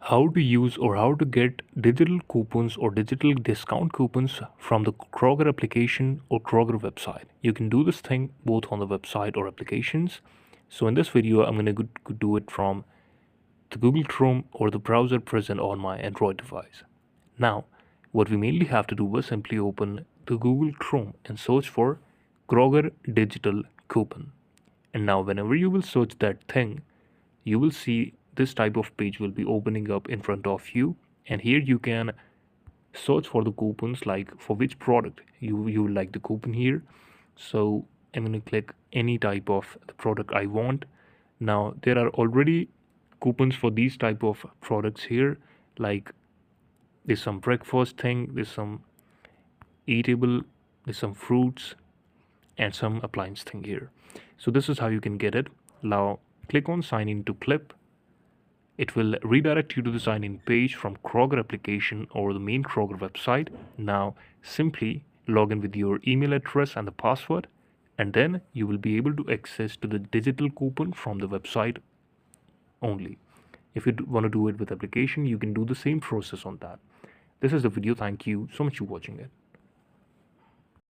how to use or how to get digital coupons or digital discount coupons from the Kroger application or Kroger website. You can do this thing both on the website or applications. So in this video, I'm going to do it from the Google Chrome or the browser present on my Android device. Now, what we mainly have to do is simply open the Google Chrome and search for Kroger Digital Coupon. And now, whenever you will search that thing, you will see this type of page will be opening up in front of you. And here you can search for the coupons, like for which product you like the coupon here. So I'm going to click any type of the product I want. Now there are already coupons for these type of products here, like there's some breakfast thing, there's some eatable, there's some fruits, and some appliance thing here. So this is how you can get it. Now click on sign in to clip. It will redirect you to the sign in page from Kroger application or the main Kroger website. Now simply log in with your email address and the password, and then you will be able to access to the digital coupon from the website only. If you want to do it with application, you can do the same process on that. This is the video. Thank you so much for watching it.